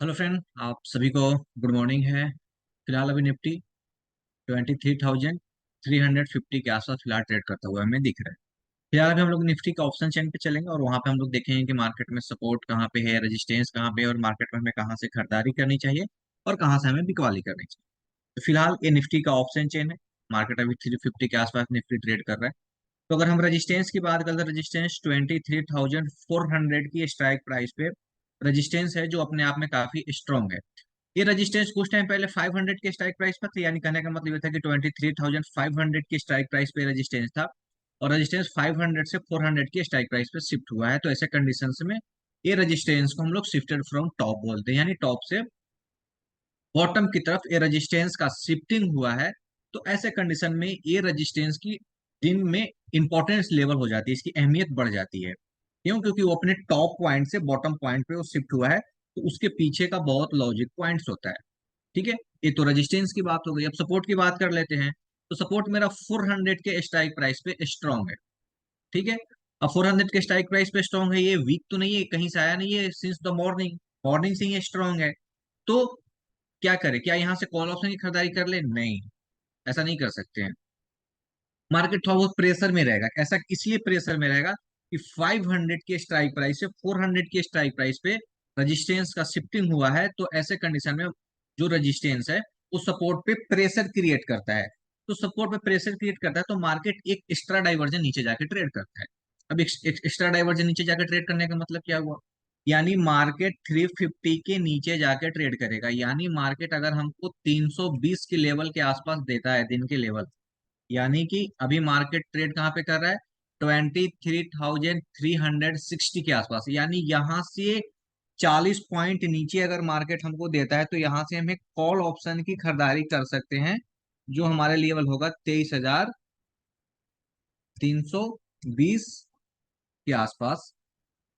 Hello friend, आप सभी को गुड मॉर्निंग है। फिलहाल अभी निफ्टी 23,350 के आसपास फिलहाल ट्रेड करता हुआ हमें दिख रहा है। फिलहाल अभी हम लोग निफ्टी का ऑप्शन चेन पे चलेंगे और वहां पे हम लोग देखेंगे कि मार्केट में सपोर्ट कहाँ पे है, रेजिस्टेंस कहाँ पे है और मार्केट में हमें कहाँ से खरीदारी करनी चाहिए और कहाँ से हमें बिकवाली करनी चाहिए। तो फिलहाल ये निफ्टी का ऑप्शन चेन है। मार्केट अभी 350 के आसपास निफ्टी ट्रेड कर रहा है। तो अगर हम रेजिस्टेंस की बात करें तो रेजिस्टेंस 23,400 की स्ट्राइक प्राइस पे रेजिस्टेंस है, जो अपने आप में काफी स्ट्रांग है। ये रेजिस्टेंस कुछ टाइम पहले 500 के स्ट्राइक प्राइस पर थी, यानी कहने का मतलब ये था कि 23,500 की स्ट्राइक प्राइस पे रेजिस्टेंस था और रेजिस्टेंस 500 से 400 की स्ट्राइक प्राइस पे शिफ्ट हुआ है। तो ऐसे कंडीशंस में ये रेजिस्टेंस को हम लोग शिफ्टेड फ्रॉम टॉप बोलते हैं, यानी टॉप से बॉटम की तरफ ये रेजिस्टेंस का शिफ्टिंग हुआ है। तो ऐसे कंडीशन में ये रेजिस्टेंस की दिन में इंपॉर्टेंस लेवल हो जाती है, इसकी अहमियत बढ़ जाती है। क्यों? क्योंकि वो अपने टॉप पॉइंट से बॉटम पॉइंट पे वो शिफ्ट हुआ है, तो उसके पीछे का बहुत लॉजिक पॉइंट्स होता है। ठीक है, ये तो रेजिस्टेंस की बात हो गई। अब सपोर्ट की बात कर लेते हैं। तो सपोर्ट मेरा 400 के स्ट्राइक प्राइस पे स्ट्रांग है। ठीक है, अब 400 के स्ट्राइक प्राइस पे स्ट्रांग है, ये वीक तो नहीं है, कहीं से आया नहीं है, सिंस द मॉर्निंग मॉर्निंग से ही स्ट्रांग है। तो क्या करें? क्या यहाँ से कॉल ऑप्शन की खरीदारी कर ले? नहीं, ऐसा नहीं कर सकते हैं। मार्केट थोड़ा बहुत प्रेशर में रहेगा। ऐसा इसलिए प्रेशर में रहेगा कि 500 के स्ट्राइक प्राइस से 400 के स्ट्राइक प्राइस पे रजिस्टेंस का शिफ्टिंग हुआ है। तो ऐसे कंडीशन में जो रजिस्टेंस है उस सपोर्ट पे प्रेशर क्रिएट करता है। तो सपोर्ट पे प्रेशर क्रिएट करता है तो मार्केट एक एक्स्ट्रा डाइवर्जन नीचे जाके ट्रेड करता है। अब एक्स्ट्रा डाइवर्जन नीचे जाके ट्रेड करने का मतलब क्या हुआ? यानी मार्केट 350 के नीचे जाके ट्रेड करेगा। यानी मार्केट अगर हमको 320 के लेवल के आसपास देता है, दिन के लेवल, यानी कि अभी मार्केट ट्रेड कहाँ पे कर रहा है? 23,360 के आसपास, यानी यहां से 40 पॉइंट नीचे अगर मार्केट हमको देता है तो यहां से हम एक कॉल ऑप्शन की खरीदारी कर सकते हैं, जो हमारे लेवल होगा 23,320 के आसपास।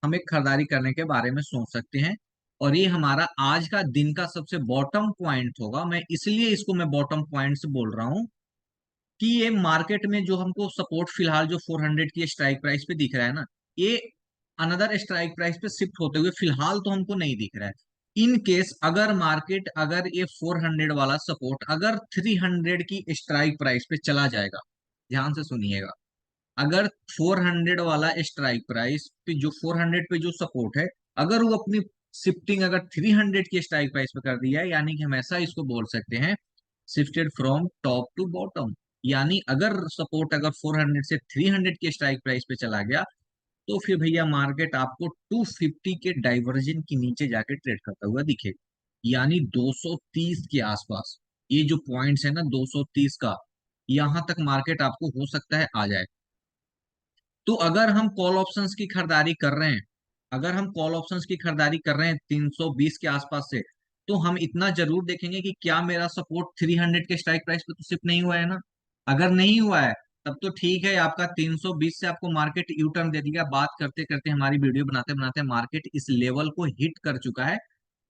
हम एक खरीदारी करने के बारे में सोच सकते हैं और ये हमारा आज का दिन का सबसे बॉटम पॉइंट होगा। मैं इसलिए इसको मैं बॉटम पॉइंट से बोल रहा हूं कि ये मार्केट में जो हमको सपोर्ट फिलहाल जो 400 की स्ट्राइक प्राइस पे दिख रहा है ना, ये अनदर स्ट्राइक प्राइस पे शिफ्ट होते हुए फिलहाल तो हमको नहीं दिख रहा है। इन केस अगर मार्केट, अगर ये 400 वाला सपोर्ट अगर 300 की स्ट्राइक प्राइस पे चला जाएगा, ध्यान से सुनिएगा, अगर 400 वाला स्ट्राइक प्राइस पे जो 400 पे जो सपोर्ट है, अगर वो अपनी शिफ्टिंग अगर 300 की स्ट्राइक प्राइस पे कर दिया है, यानी कि हम ऐसा इसको बोल सकते हैं, shifted from top to bottom. यानी अगर सपोर्ट अगर 400 से 300 के स्ट्राइक प्राइस पे चला गया, तो फिर भैया मार्केट आपको 250 के डाइवर्जन के नीचे जाके ट्रेड करता हुआ दिखेगा, यानी 230 के आसपास। ये जो पॉइंट्स है ना 230 का, यहां तक मार्केट आपको हो सकता है आ जाए। तो अगर हम कॉल ऑप्शंस की खरीदारी कर रहे हैं, अगर हम कॉल ऑप्शंस की खरीदारी कर रहे हैं 320 के आसपास से, तो हम इतना जरूर देखेंगे कि क्या मेरा सपोर्ट 300 के स्ट्राइक प्राइस पे तो शिफ्ट नहीं हुआ है ना। अगर नहीं हुआ है तब तो ठीक है, आपका 320 से आपको मार्केट यू टर्न दे दिया। बात करते करते हमारी वीडियो बनाते बनाते मार्केट इस लेवल को हिट कर चुका है।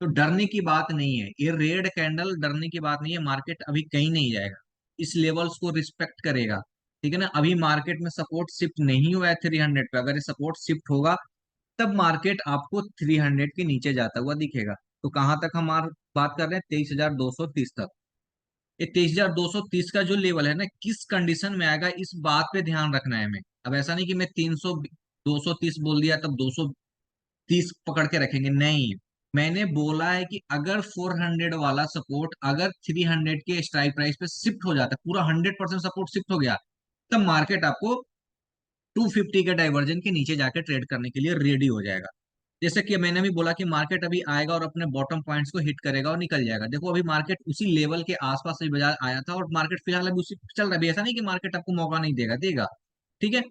तो डरने की बात नहीं है, ये रेड कैंडल डरने की बात नहीं है। मार्केट अभी कहीं नहीं जाएगा, इस लेवल्स को रिस्पेक्ट करेगा। ठीक है ना, अभी मार्केट में सपोर्ट शिफ्ट नहीं हुआ है 300 पे। अगर ये सपोर्ट शिफ्ट होगा तब मार्केट आपको 300 के नीचे जाता हुआ दिखेगा। तो कहां तक हम बात कर रहे हैं? 23,230 तक। ये 23,230 का जो लेवल है ना, किस कंडीशन में आएगा इस बात पे ध्यान रखना है हमें। अब ऐसा नहीं कि मैं 230 बोल दिया तब 230 पकड़ के रखेंगे, नहीं। मैंने बोला है कि अगर 400 वाला सपोर्ट अगर 300 के स्ट्राइक प्राइस पे शिफ्ट हो जाता है, पूरा 100% सपोर्ट शिफ्ट हो गया, तब मार्केट आपको 250 के डाइवर्जन के नीचे जाके ट्रेड करने के लिए रेडी हो जाएगा। जैसे कि मैंने भी बोला कि मार्केट अभी आएगा और अपने बॉटम पॉइंट्स को हिट करेगा और निकल जाएगा। देखो अभी मार्केट उसी लेवल के आसपास से बाजार आया था और मार्केट फिलहाल अभी उसी चल रहा है। अभी ऐसा नहीं कि मार्केट आपको मौका नहीं देगा, देगा। ठीक है,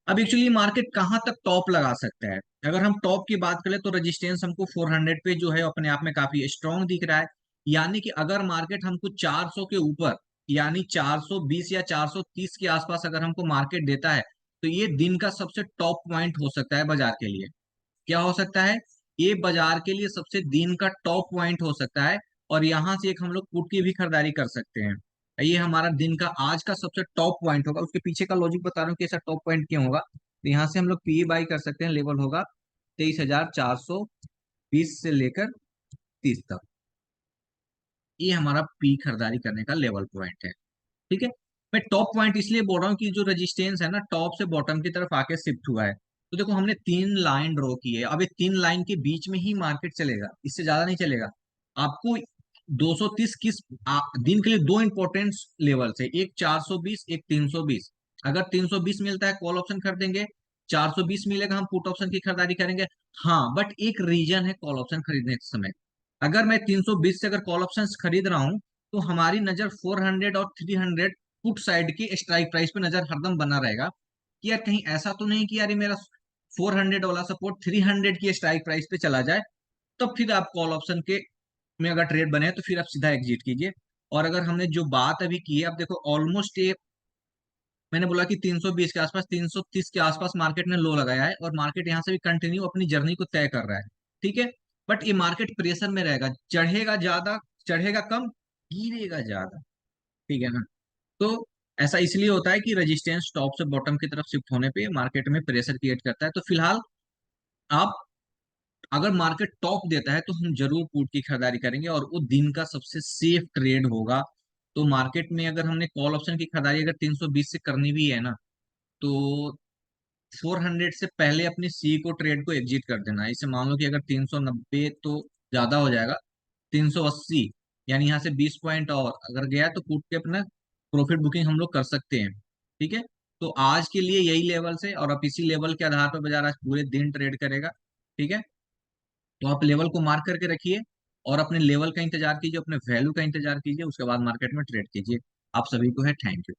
अब एक्चुअली मार्केट कहां तक टॉप लगा सकता है? अगर हम टॉप की बात करें तो रेजिस्टेंस हमको 400 पे जो है अपने आप में काफी स्ट्रांग दिख रहा है। यानी कि अगर मार्केट हमको 400 के ऊपर, यानी 420 या 430 के आसपास अगर हमको मार्केट देता है, तो ये दिन का सबसे टॉप पॉइंट हो सकता है बाजार के लिए। क्या हो सकता है? ये बाजार के लिए सबसे दिन का टॉप पॉइंट हो सकता है। और यहां से एक हम लोग पुट की भी खरीदारी कर सकते हैं। ये हमारा दिन का आज का सबसे टॉप पॉइंट होगा। उसके पीछे का लॉजिक बता रहा हूँ कि ऐसा टॉप पॉइंट क्यों होगा। तो यहाँ से हम लोग पीए बाई कर सकते हैं, लेवल होगा 23,420 से लेकर 30 तक। ये हमारा पी खरीदारी करने का लेवल पॉइंट है। ठीक है। मैं टॉप पॉइंट इसलिए बोल रहा हूँ कि जो रेजिस्टेंस है ना टॉप से बॉटम की तरफ आके शिफ्ट हुआ है। तो देखो हमने 3 लाइन ड्रॉ की है, अब ये 3 लाइन के बीच में ही मार्केट चलेगा, इससे ज्यादा नहीं चलेगा। आपको 230 किस दिन के लिए दो इंपॉर्टेंट लेवल्स है, एक 420, एक 320। अगर 320 मिलता है कॉल ऑप्शन खरीदेंगे, 420 मिलेगा हम पुट ऑप्शन की खरीदारी करेंगे। हाँ बट एक रीजन है कॉल ऑप्शन खरीदने के समय। अगर मैं 320 से अगर कॉल ऑप्शन खरीद रहा हूं तो हमारी नजर 400 और 300 पुट साइड की स्ट्राइक प्राइस पे नजर हरदम बना रहेगा कि यार कहीं ऐसा तो नहीं कि यार ये मेरा 400 वाला सपोर्ट 300 की स्ट्राइक प्राइस पे चला जाए। तब फिर आप कॉल ऑप्शन के में अगर ट्रेड बने तो फिर आप सीधा एग्जिट कीजिए। और अगर हमने जो बात अभी की है, अब देखो ऑलमोस्ट ये मैंने बोला कि 320 के आसपास, 330 के आसपास मार्केट ने लो लगाया है, और मार्केट यहाँ से भी कंटिन्यू अपनी जर्नी को तय कर रहा है। ठीक है। बट ये मार्केट प्रेशर में रहेगा, चढ़ेगा ज्यादा, चढ़ेगा कम, गिरेगा ज्यादा। ठीक है ना। तो ऐसा इसलिए होता है कि रेजिस्टेंस टॉप से बॉटम की तरफ शिफ्ट होने पे मार्केट में प्रेशर क्रिएट करता है। तो फिलहाल आप, अगर मार्केट टॉप देता है तो हम जरूर पुट की खरीदारी करेंगे, और वो दिन का सबसे सेफ ट्रेड होगा। तो मार्केट में अगर हमने कॉल ऑप्शन की खरीदारी अगर 320 से करनी भी है ना, तो 400 से पहले अपनी सी को ट्रेड को एग्जिट कर देना है। इसे मान लो कि अगर 390 तो ज्यादा हो जाएगा, 380, यानी यहाँ से 20 पॉइंट और अगर गया तो पुट के अपना प्रॉफिट बुकिंग हम लोग कर सकते हैं। ठीक है। तो आज के लिए यही लेवल से, और अब इसी लेवल के आधार पर बाजार आज पूरे दिन ट्रेड करेगा। ठीक है। तो आप लेवल को मार्क करके रखिए, और अपने लेवल का इंतजार कीजिए, अपने वैल्यू का इंतजार कीजिए, उसके बाद मार्केट में ट्रेड कीजिए। आप सभी को है थैंक यू।